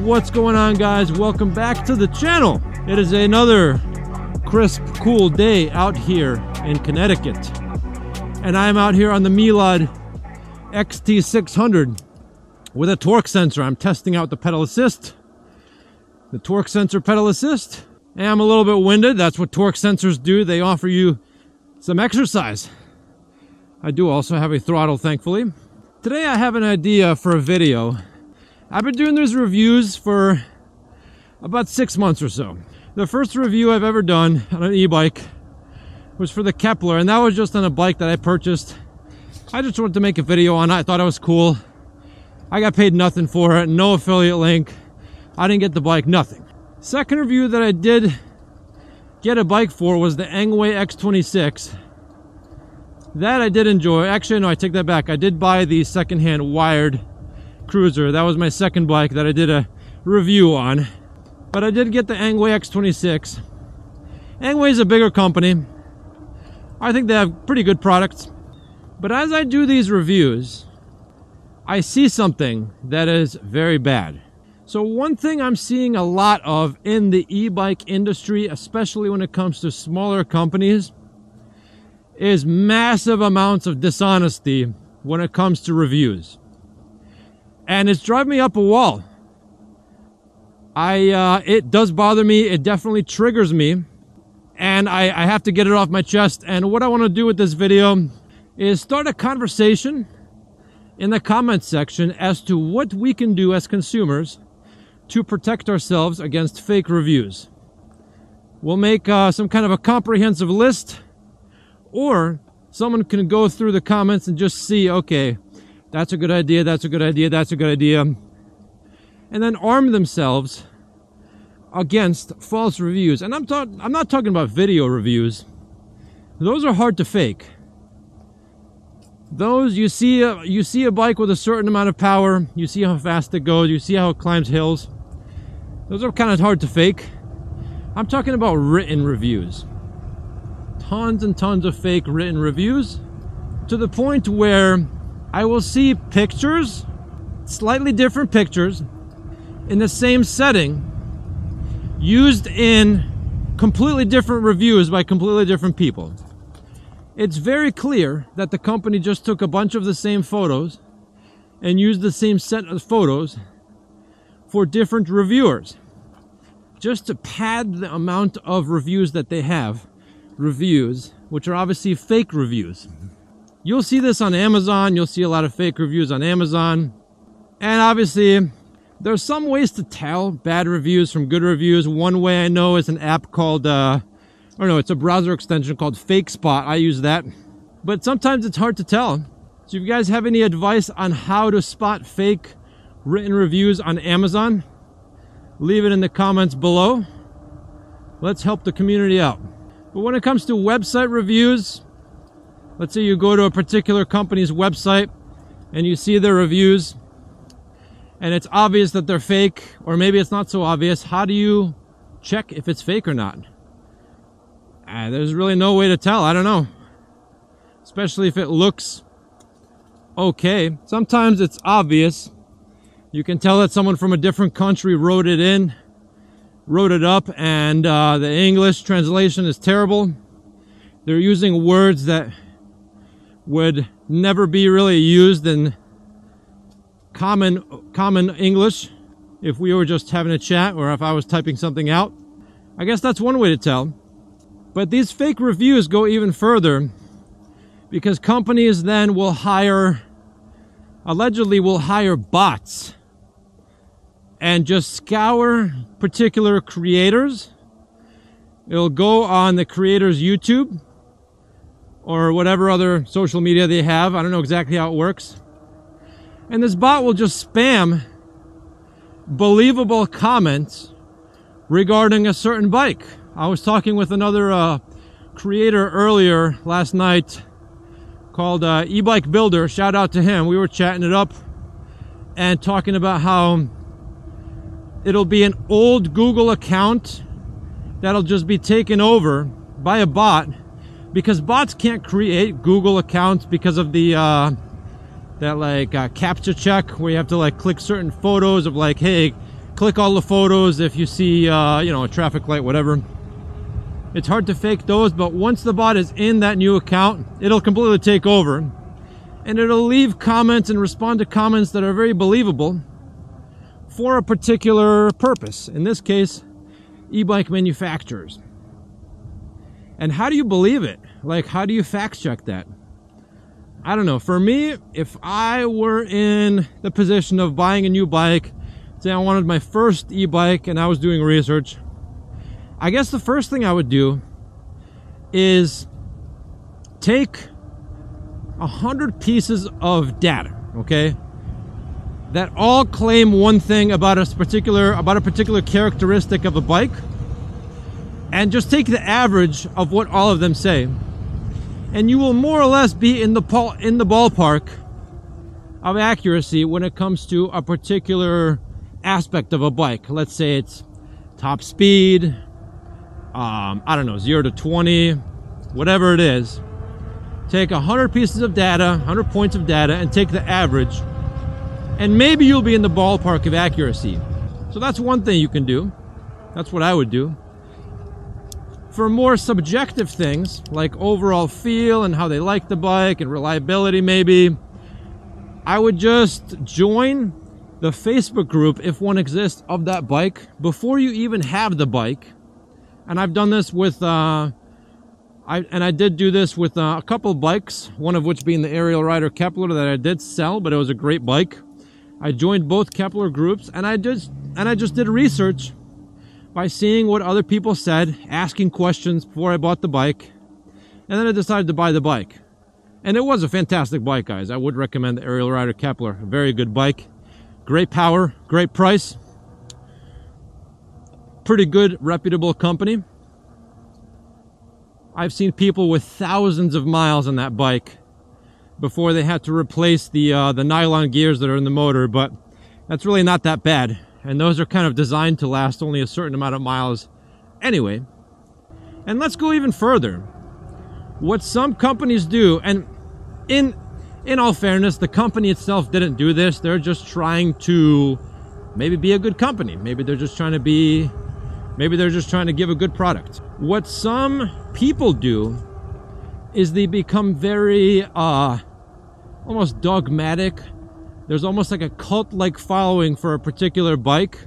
What's going on, guys? Welcome back to the channel. It is another crisp, cool day out here in Connecticut, and I'm out here on the Milad XT600 with a torque sensor. I'm testing out the pedal assist, the torque sensor pedal assist, and I'm a little bit winded. That's what torque sensors do. They offer you some exercise. I do also have a throttle, thankfully. Today I have an idea for a video. I've been doing these reviews for about 6 months or so. The first review I've ever done on an e-bike was for the Kepler, and that was just on a bike that I purchased. I just wanted to make a video on it. I thought it was cool. I got paid nothing for it, no affiliate link. I didn't get the bike, nothing. Second review that I did get a bike for was the Angway X26. That I did enjoy. Actually, no, I take that back. I did buy the secondhand wired cruiser. That was my second bike that I did a review on. But I did get the Angway X26. Angway is a bigger company. I think they have pretty good products. But as I do these reviews, I see something that is very bad. So one thing I'm seeing a lot of in the e-bike industry, especially when it comes to smaller companies, is massive amounts of dishonesty when it comes to reviews. And it's driving me up a wall. It does bother me. It definitely triggers me. And I have to get it off my chest. And what I want to do with this video is start a conversation in the comments section as to what we can do as consumers to protect ourselves against fake reviews. We'll make some kind of a comprehensive list, or someone can go through the comments and just see, okay, that's a good idea, that's a good idea, that's a good idea, and then arm themselves against false reviews. And I'm not talking about video reviews. Those are hard to fake. Those, you see a bike with a certain amount of power, you see how fast it goes, you see how it climbs hills. Those are kind of hard to fake. I'm talking about written reviews. Tons and tons of fake written reviews, to the point where I will see pictures, slightly different pictures, in the same setting, used in completely different reviews by completely different people. It's very clear that the company just took a bunch of the same photos and used the same set of photos for different reviewers, just to pad the amount of reviews that they have. Reviews, which are obviously fake reviews. You'll see this on Amazon. You'll see a lot of fake reviews on Amazon. And obviously, there's some ways to tell bad reviews from good reviews. One way I know is an app called, it's a browser extension called Fake Spot. I use that. But sometimes it's hard to tell. So if you guys have any advice on how to spot fake written reviews on Amazon, leave it in the comments below. Let's help the community out. But when it comes to website reviews, let's say you go to a particular company's website and you see their reviews and it's obvious that they're fake, or maybe it's not so obvious. How do you check if it's fake or not? There's really no way to tell. I don't know. Especially if it looks okay. Sometimes it's obvious. You can tell that someone from a different country wrote it up, and the English translation is terrible. They're using words that would never be really used in common English if we were just having a chat, or if I was typing something out. I guess that's one way to tell. But these fake reviews go even further, because companies then will allegedly will hire bots and just scour particular creators. It'll go on the creator's YouTube or whatever other social media they have. I don't know exactly how it works. And this bot will just spam believable comments regarding a certain bike. I was talking with another creator earlier last night called E-Bike Builder. Shout out to him. We were chatting it up and talking about how it'll be an old Google account that'll just be taken over by a bot, because bots can't create Google accounts because of the that CAPTCHA check where you have to click certain photos of hey, click all the photos if you see, you know, a traffic light, whatever. It's hard to fake those, but once the bot is in that new account, it'll completely take over. And it'll leave comments and respond to comments that are very believable for a particular purpose. In this case, e-bike manufacturers. And how do you believe it? Like, how do you fact check that? I don't know. For me, if I were in the position of buying a new bike, say I wanted my first e-bike and I was doing research, I guess the first thing I would do is take 100 pieces of data, okay, that all claim one thing about a particular characteristic of a bike, and just take the average of what all of them say, and you will more or less be in the ballpark of accuracy when it comes to a particular aspect of a bike. Let's say it's top speed, I don't know, 0 to 20, whatever it is. Take 100 pieces of data, 100 points of data, and take the average, and maybe you'll be in the ballpark of accuracy. So that's one thing you can do. That's what I would do. For more subjective things, like overall feel and how they like the bike and reliability maybe, I would just join the Facebook group, if one exists, of that bike before you even have the bike. And I've done this with, I did do this with a couple bikes, one of which being the Aerial Rider Kepler that I did sell, but it was a great bike. I joined both Kepler groups, and I just did research by seeing what other people said, asking questions before I bought the bike, and then I decided to buy the bike. And it was a fantastic bike, guys. I would recommend the Aerial Rider Kepler. A very good bike. Great power, great price. Pretty good, reputable company. I've seen people with thousands of miles on that bike before they had to replace the nylon gears that are in the motor, but that's really not that bad. And those are kind of designed to last only a certain amount of miles anyway. And let's go even further. What some companies do, and in all fairness, the company itself didn't do this. They're just trying to maybe be a good company. Maybe they're just trying to give a good product. What some people do is they become very almost dogmatic. There's almost like a cult-like following for a particular bike,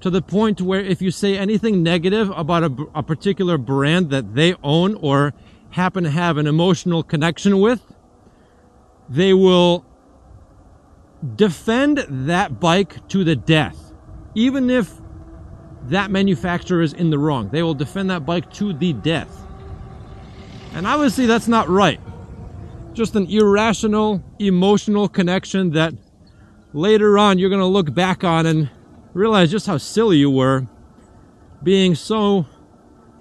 to the point where if you say anything negative about a particular brand that they own or happen to have an emotional connection with, they will defend that bike to the death. Even if that manufacturer is in the wrong, they will defend that bike to the death. And obviously that's not right. Just an irrational, emotional connection that later on you're going to look back on and realize just how silly you were, being so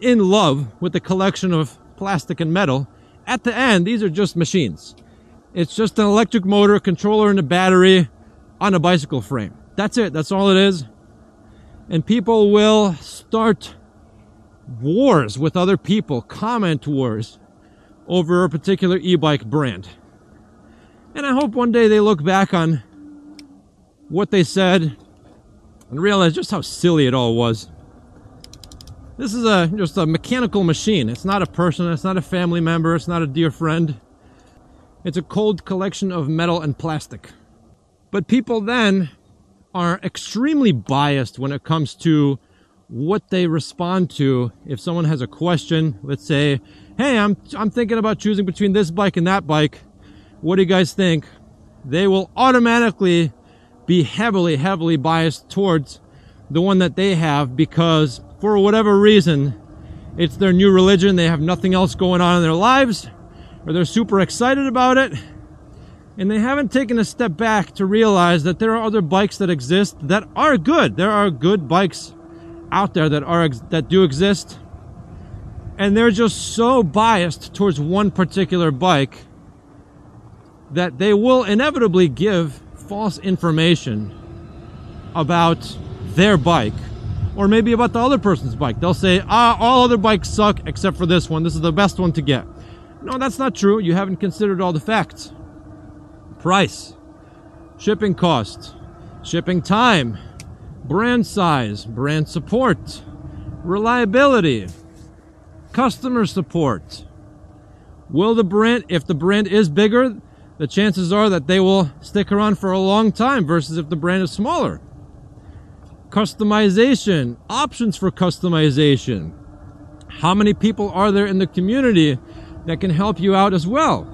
in love with the collection of plastic and metal. At the end, these are just machines. It's just an electric motor, controller, and a battery on a bicycle frame. That's it. That's all it is. And people will start wars with other people, comment wars, over a particular e-bike brand. And I hope one day they look back on what they said and realize just how silly it all was. This is just a mechanical machine. It's not a person, it's not a family member, it's not a dear friend. It's a cold collection of metal and plastic. But people then are extremely biased when it comes to what they respond to. If someone has a question, let's say, hey, I'm thinking about choosing between this bike and that bike. What do you guys think? They will automatically be heavily biased towards the one that they have, because for whatever reason, it's their new religion. They have nothing else going on in their lives, or they're super excited about it, and they haven't taken a step back to realize that there are other bikes that exist that are good. There are good bikes out there that do exist, and they're just so biased towards one particular bike that they will inevitably give false information about their bike, or maybe about the other person's bike. They'll say, all other bikes suck except for this one. This is the best one to get. No, that's not true. You haven't considered all the facts. Price, shipping cost, shipping time, brand size, brand support, reliability, customer support. Will the brand, if the brand is bigger, the chances are that they will stick around for a long time versus if the brand is smaller. Customization, options for customization. How many people are there in the community that can help you out as well?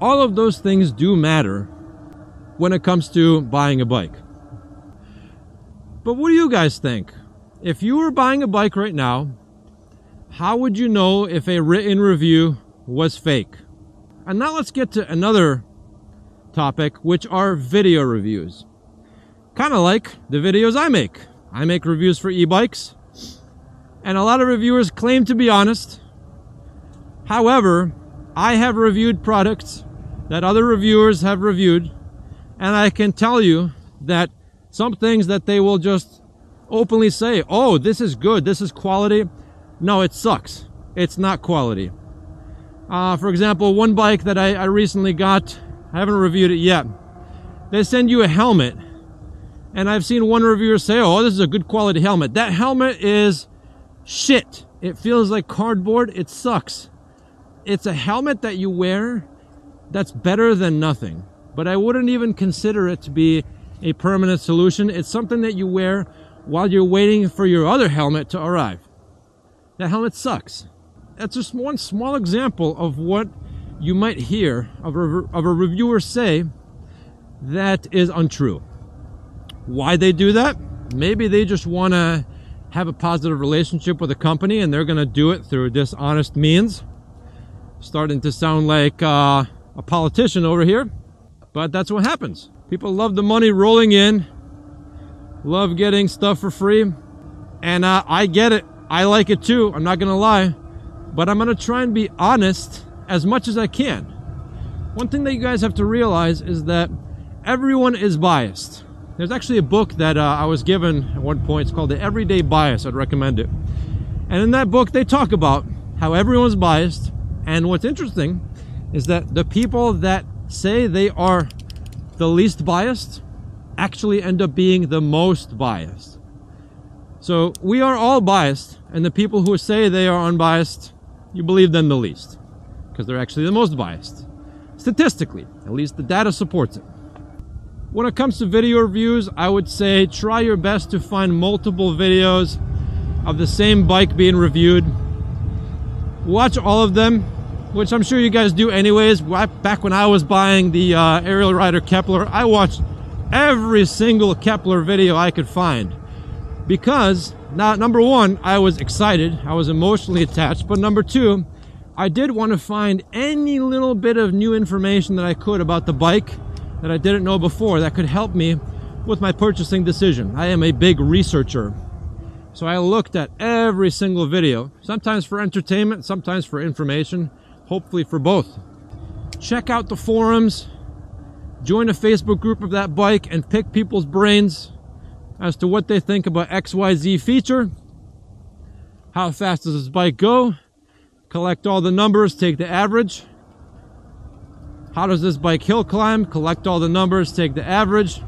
All of those things do matter when it comes to buying a bike. But what do you guys think? If you were buying a bike right now, how would you know if a written review was fake? And now let's get to another topic, which are video reviews. Kind of like the videos I make. I make reviews for e-bikes, and a lot of reviewers claim to be honest. However, I have reviewed products that other reviewers have reviewed, and I can tell you that some things that they will just openly say, oh, this is good, this is quality. No, it sucks. It's not quality. For example, one bike that I recently got, I haven't reviewed it yet. They send you a helmet, and I've seen one reviewer say, oh, this is a good quality helmet. That helmet is shit. It feels like cardboard. It sucks. It's a helmet that you wear that's better than nothing. But I wouldn't even consider it to be a permanent solution. It's something that you wear while you're waiting for your other helmet to arrive. That helmet sucks. That's just one small example of what you might hear of a reviewer say that is untrue. Why they do that? Maybe they just want to have a positive relationship with a company and they're going to do it through dishonest means. Starting to sound like a politician over here, but that's what happens. People love the money rolling in, love getting stuff for free, and I get it. I like it too, I'm not going to lie, but I'm going to try and be honest as much as I can. One thing that you guys have to realize is that everyone is biased. There's actually a book that I was given at one point. It's called The Everyday Bias. I'd recommend it. And in that book, they talk about how everyone's biased. And what's interesting is that the people that say they are the least biased actually end up being the most biased. So we are all biased. And the people who say they are unbiased, you believe them the least. Because they're actually the most biased. Statistically, at least the data supports it. When it comes to video reviews, I would say try your best to find multiple videos of the same bike being reviewed. Watch all of them, which I'm sure you guys do anyways. Back when I was buying the Aerial Rider Kepler, I watched every single Kepler video I could find. Because, now, number one, I was excited, I was emotionally attached, but number two, I did want to find any little bit of new information that I could about the bike that I didn't know before that could help me with my purchasing decision. I am a big researcher. So I looked at every single video, sometimes for entertainment, sometimes for information, hopefully for both. Check out the forums, join a Facebook group of that bike, and pick people's brains as to what they think about XYZ feature. How fast does this bike go? Collect all the numbers, take the average. How does this bike hill climb? Collect all the numbers, take the average.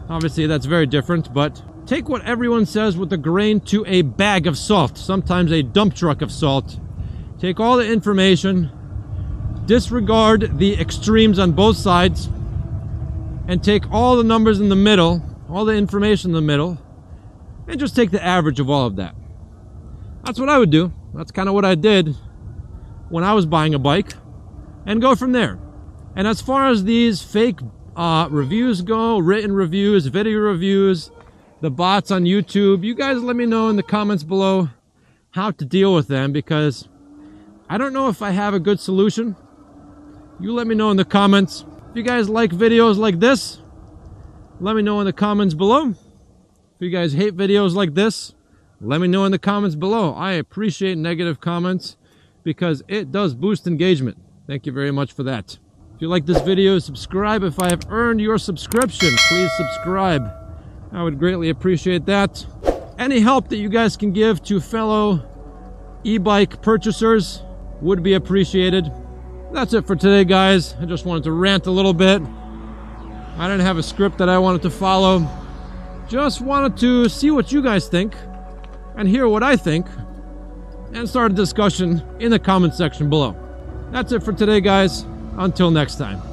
Obviously that's very different, but take what everyone says with a grain to a bag of salt, sometimes a dump truck of salt. Take all the information, disregard the extremes on both sides, and take all the numbers in the middle, all the information in the middle, and just take the average of all of that. That's what I would do. That's kind of what I did when I was buying a bike, and go from there. And as far as these fake reviews go, written reviews, video reviews, the bots on YouTube, you guys let me know in the comments below how to deal with them, because I don't know if I have a good solution. You let me know in the comments. If you guys like videos like this, let me know in the comments below. If you guys hate videos like this, let me know in the comments below. I appreciate negative comments because it does boost engagement. Thank you very much for that. If you like this video, subscribe. If I have earned your subscription, please subscribe. I would greatly appreciate that. Any help that you guys can give to fellow e-bike purchasers would be appreciated. That's it for today, guys. I just wanted to rant a little bit. I didn't have a script that I wanted to follow. Just wanted to see what you guys think and hear what I think and start a discussion in the comment section below. That's it for today, guys. Until next time.